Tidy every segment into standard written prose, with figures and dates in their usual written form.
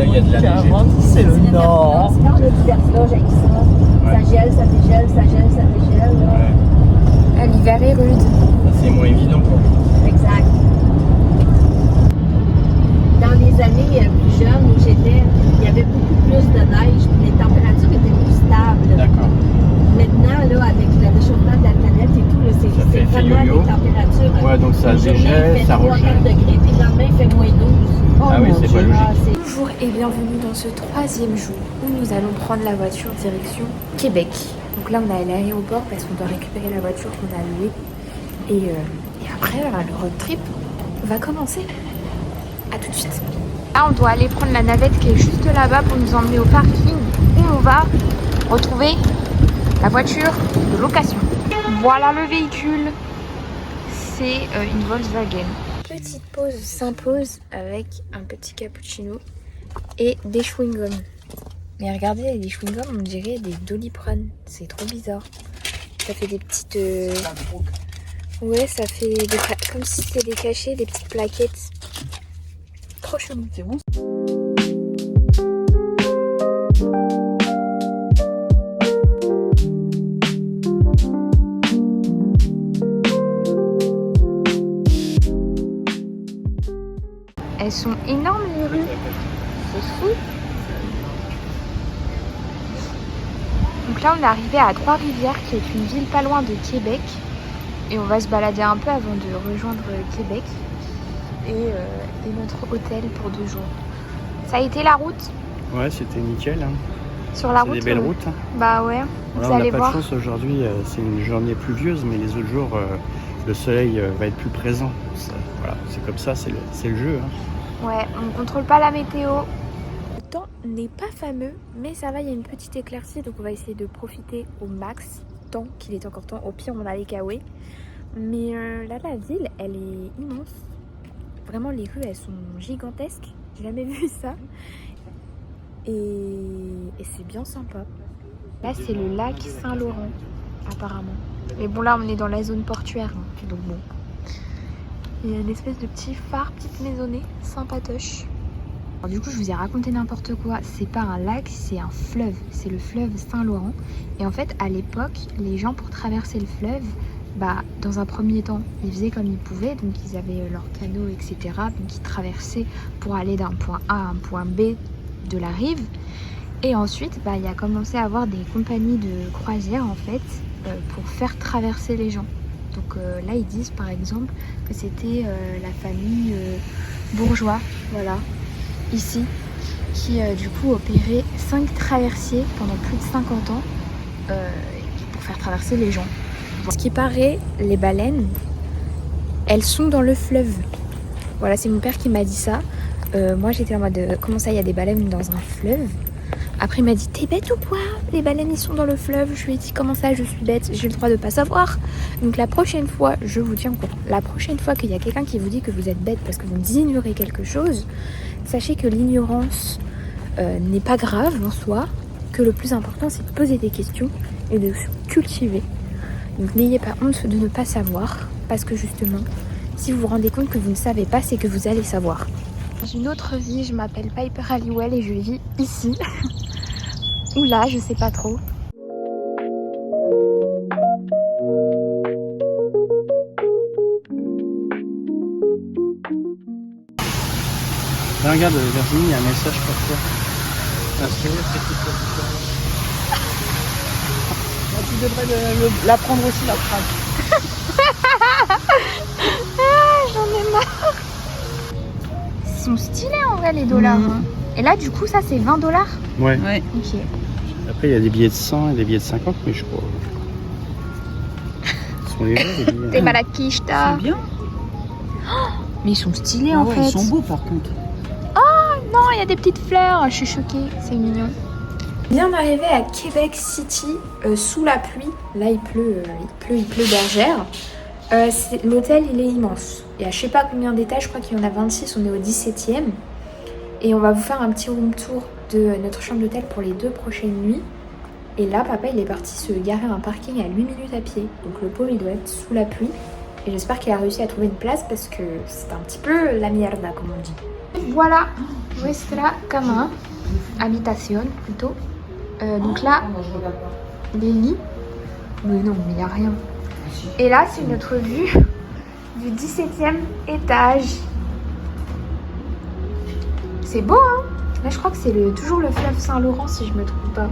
il y a de la neige. C'est le nord. C'est quand on a du verglas avec ça. Ouais. Ça gèle, ça dégèle, ça gèle, ça dégèle. Là. Ouais. L'hiver est rude. C'est moins évident pour vous. Exact. Dans les années plus jeunes où j'étais, il y avait beaucoup plus de neige, puis les températures étaient plus stables. D'accord. Maintenant, là, avec le réchauffement de la planète et tout, là, Ça c'est fait vraiment yo-yo. des températures. Ouais, donc ça Une journée, dégèle, il fait ça 3-4 regèle. degrés, puis le lendemain, il fait moins 12. Oh, Ah oui, mon c'est Dieu. pas logique. Bonjour et bienvenue dans ce troisième jour où nous allons prendre la voiture direction Québec. Donc là on est à l'aéroport parce qu'on doit récupérer la voiture qu'on a louée. Et après le road trip va commencer. A tout de suite. Là on doit aller prendre la navette qui est juste là-bas pour nous emmener au parking où on va retrouver la voiture de location. Voilà le véhicule. C'est une Volkswagen. Petite pause s'impose avec un petit cappuccino et des chewing-gums. Mais regardez, les chewing-gums, on dirait des Doliprane. C'est trop bizarre. Ça fait des petites... Ouais, ça fait comme si c'était des cachets, des petites plaquettes. Trop chelou. C'est bon. Elles sont énormes les rues. C'est fou. Donc là on est arrivé à Trois-Rivières qui est une ville pas loin de Québec. Et on va se balader un peu avant de rejoindre Québec. Et notre hôtel pour 2 jours. Ça a été la route Ouais, c'était nickel. Hein. sur la C'est route. des belles routes. Hein. Bah ouais, vous Voilà, on allez n'a pas voir. de chance aujourd'hui, c'est une journée pluvieuse, mais les autres jours, le soleil va être plus présent. Voilà, c'est comme ça, c'est le jeu. Hein. Ouais, on contrôle pas la météo. Le temps n'est pas fameux, mais ça va, il y a une petite éclaircie, donc on va essayer de profiter au max, tant qu'il est encore temps. Au pire, on a les kawaii. Mais là, la ville, elle est immense. Vraiment, les rues, elles sont gigantesques. J'ai jamais vu ça. Et c'est bien sympa. Là, c'est le lac Saint-Laurent, apparemment. Mais bon, là, on est dans la zone portuaire, hein, donc bon. Il y a une espèce de petit phare, petite maisonnée, sympatoche. Alors, du coup, je vous ai raconté n'importe quoi. C'est pas un lac, c'est un fleuve. C'est le fleuve Saint-Laurent. Et en fait, à l'époque, les gens, pour traverser le fleuve, dans un premier temps, ils faisaient comme ils pouvaient. Donc, ils avaient leur canot, etc. Donc, ils traversaient pour aller d'un point A à un point B de la rive. Et ensuite, il a commencé à avoir des compagnies de croisière, en fait, pour faire traverser les gens. Donc là, ils disent par exemple que c'était la famille bourgeois, voilà, ici, qui du coup opérait 5 traversiers pendant plus de 50 ans pour faire traverser les gens. Ce qui paraît, les baleines, elles sont dans le fleuve. Voilà, c'est mon père qui m'a dit ça. Moi, j'étais en mode, comment ça, il y a des baleines dans un fleuve ? Après il m'a dit, t'es bête ou quoi? Les baleines ils sont dans le fleuve. Je lui ai dit, comment ça je suis bête? J'ai le droit de pas savoir. Donc la prochaine fois, je vous tiens au courant. La prochaine fois qu'il y a quelqu'un qui vous dit que vous êtes bête parce que vous ignorez quelque chose, sachez que l'ignorance n'est pas grave en soi. Que le plus important c'est de poser des questions et de se cultiver. Donc n'ayez pas honte de ne pas savoir. Parce que justement, si vous vous rendez compte que vous ne savez pas, c'est que vous allez savoir. Dans une autre vie, je m'appelle Piper Halliwell et je vis ici. Ou là, je sais pas trop. Là, regarde, Virginie, il y a un message pour toi. Tu devrais la prendre aussi, la phrase. J'en ai marre. Ils sont stylés en vrai les dollars. Hein. Et là, du coup, ça c'est 20 $. Ouais. Ouais. Ok. Après, il y a des billets de 100 et des billets de 50, mais je crois. Ils sont légers, les billets. T'es malakishta. C'est bien. Mais ils sont stylés Ah en ouais, fait. ils sont beaux par contre. Non, il y a des petites fleurs. Je suis choquée. C'est mignon. Bien d'arriver à Québec City sous la pluie. Là, il pleut bergère. L'hôtel, il est immense. Il y a je sais pas combien d'étages. Je crois qu'il y en a 26. On est au 17e. Et on va vous faire un petit room tour de notre chambre d'hôtel pour les 2 prochaines nuits. Et là, papa, il est parti se garer un parking à 8 minutes à pied. Donc le pauvre, il doit être sous la pluie. Et j'espère qu'elle a réussi à trouver une place parce que c'est un petit peu la mierda comme on dit. Voilà, nuestra cama, habitation plutôt. Donc là, les lits. Mais non, mais il n'y a rien. Et là, c'est notre vue du 17e étage. C'est beau, hein? Là, je crois que c'est toujours le fleuve Saint-Laurent, si je me trompe pas.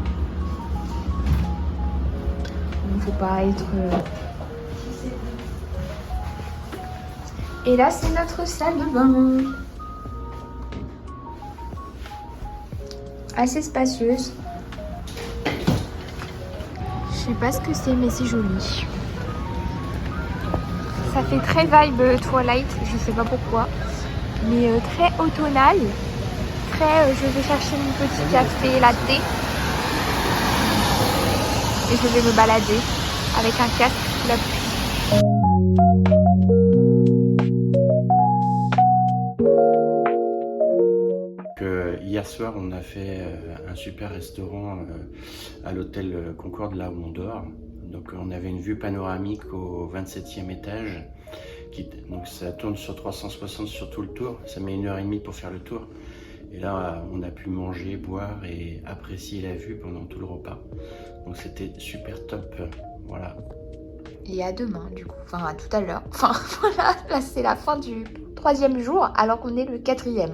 Il ne faut pas être... Et là, c'est notre salle de bain. Assez spacieuse. Je sais pas ce que c'est, mais c'est joli. Ça fait très vibe Twilight, je sais pas pourquoi. Mais très automnal. Très, je vais chercher mon petit café latte. Et je vais me balader avec un casque sous la pluie. Hier soir, on a fait un super restaurant à l'hôtel Concorde, là où on dort. Donc on avait une vue panoramique au 27e étage. Donc ça tourne sur 360 sur tout le tour. Ça met 1h30 pour faire le tour. Et là, on a pu manger, boire et apprécier la vue pendant tout le repas. Donc c'était super top. Voilà. Et à demain, du coup. Enfin, à tout à l'heure. Enfin, voilà. Là, c'est la fin du 3e jour, alors qu'on est le 4e.